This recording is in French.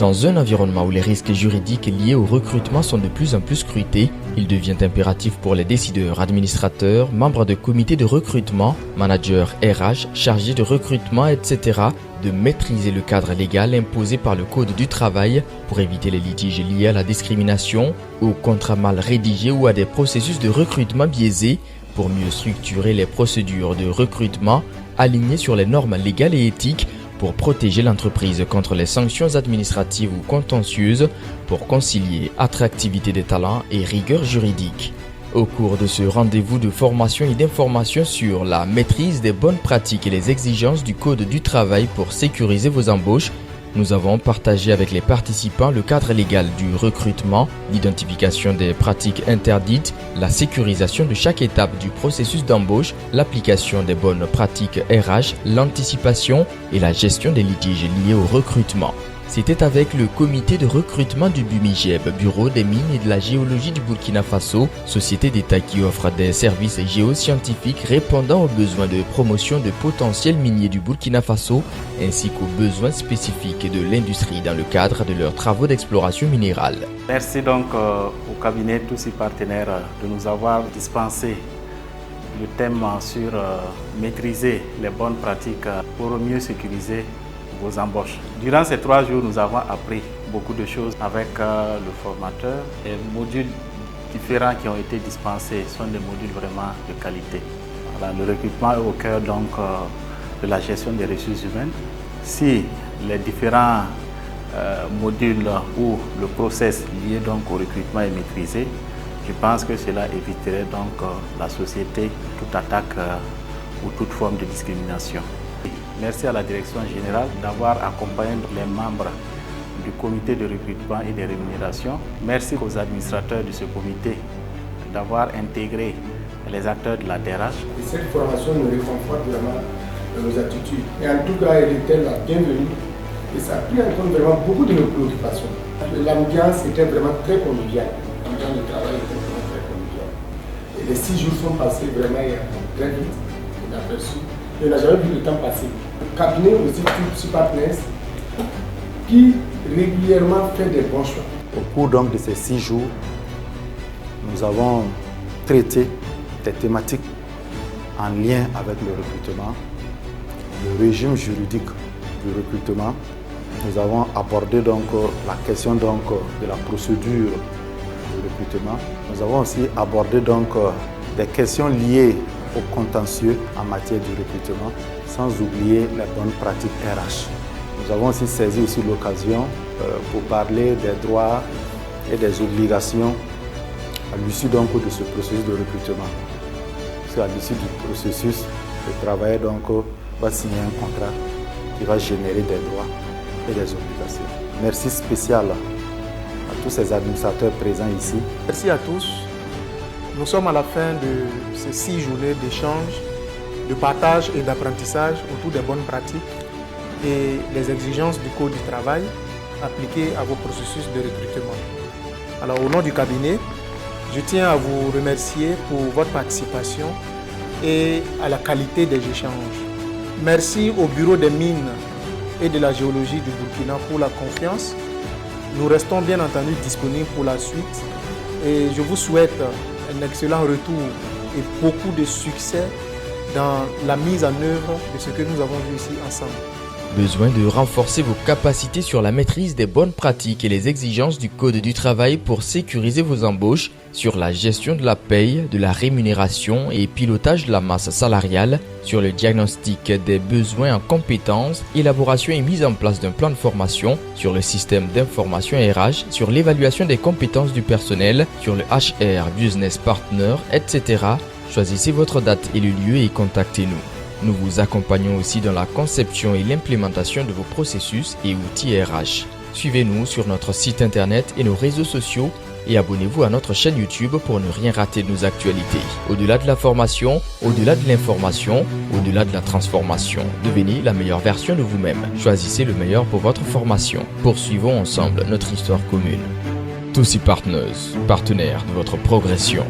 Dans un environnement où les risques juridiques liés au recrutement sont de plus en plus scrutés, il devient impératif pour les décideurs, administrateurs, membres de comités de recrutement, managers RH, chargés de recrutement, etc. de maîtriser le cadre légal imposé par le Code du travail pour éviter les litiges liés à la discrimination, aux contrats mal rédigés ou à des processus de recrutement biaisés, pour mieux structurer les procédures de recrutement alignées sur les normes légales et éthiques, pour protéger l'entreprise contre les sanctions administratives ou contentieuses, pour concilier attractivité des talents et rigueur juridique. Au cours de ce rendez-vous de formation et d'information sur la maîtrise des bonnes pratiques et les exigences du Code du travail pour sécuriser vos embauches, nous avons partagé avec les participants le cadre légal du recrutement, l'identification des pratiques interdites, la sécurisation de chaque étape du processus d'embauche, l'application des bonnes pratiques RH, l'anticipation et la gestion des litiges liés au recrutement. C'était avec le comité de recrutement du BUMIGEB, Bureau des mines et de la géologie du Burkina Faso, société d'État qui offre des services géoscientifiques répondant aux besoins de promotion de potentiels miniers du Burkina Faso, ainsi qu'aux besoins spécifiques de l'industrie dans le cadre de leurs travaux d'exploration minérale. Merci donc au cabinet Tous ces partenaires de nous avoir dispensé le thème sur maîtriser les bonnes pratiques pour mieux sécuriser vos embauches. Durant ces 3 jours, nous avons appris beaucoup de choses avec le formateur. Les modules différents qui ont été dispensés sont des modules vraiment de qualité. Voilà, le recrutement est au cœur donc de la gestion des ressources humaines. Si les différents modules ou le process lié donc au recrutement est maîtrisé, je pense que cela éviterait donc la société toute attaque ou toute forme de discrimination. Merci à la direction générale d'avoir accompagné les membres du comité de recrutement et de rémunération. Merci aux administrateurs de ce comité d'avoir intégré les acteurs de la DRH. Cette formation nous réconforte vraiment dans nos attitudes. Et en tout cas, elle était la bienvenue et ça a pris en compte vraiment beaucoup de nos préoccupations. L'ambiance était vraiment très conviviale. L'ambiance de travail était vraiment très conviviale. Et les 6 jours sont passés vraiment très vite, inaperçus. Et on n'a jamais vu le temps passer. Le cabinet aussi, Tous partenaires, qui régulièrement fait des bons choix. Au cours donc de ces 6 jours, nous avons traité des thématiques en lien avec le recrutement, le régime juridique du recrutement. Nous avons abordé donc la question donc de la procédure du recrutement. Nous avons aussi abordé donc des questions liées au contentieux en matière du recrutement, sans oublier les bonnes pratiques RH. Nous avons aussi saisi l'occasion pour parler des droits et des obligations à l'issue donc de ce processus de recrutement. Parce qu'à l'issue du processus, le travailleur donc va signer un contrat qui va générer des droits et des obligations. Merci spécial à tous ces administrateurs présents ici. Merci à tous. Nous sommes à la fin de ces 6 journées d'échange, de partage et d'apprentissage autour des bonnes pratiques et les exigences du Code du travail appliquées à vos processus de recrutement. Alors au nom du cabinet, je tiens à vous remercier pour votre participation et à la qualité des échanges. Merci au Bureau des mines et de la géologie du Burkina pour la confiance. Nous restons bien entendu disponibles pour la suite et je vous souhaite un excellent retour et beaucoup de succès dans la mise en œuvre de ce que nous avons vu ici ensemble. Besoin de renforcer vos capacités sur la maîtrise des bonnes pratiques et les exigences du Code du travail pour sécuriser vos embauches, sur la gestion de la paye, de la rémunération et pilotage de la masse salariale, sur le diagnostic des besoins en compétences, élaboration et mise en place d'un plan de formation, sur le système d'information RH, sur l'évaluation des compétences du personnel, sur le HR Business Partner, etc. Choisissez votre date et le lieu et contactez-nous. Nous vous accompagnons aussi dans la conception et l'implémentation de vos processus et outils RH. Suivez-nous sur notre site internet et nos réseaux sociaux et abonnez-vous à notre chaîne YouTube pour ne rien rater de nos actualités. Au-delà de la formation, au-delà de l'information, au-delà de la transformation, devenez la meilleure version de vous-même. Choisissez le meilleur pour votre formation. Poursuivons ensemble notre histoire commune. Tous partners, partenaires de votre progression.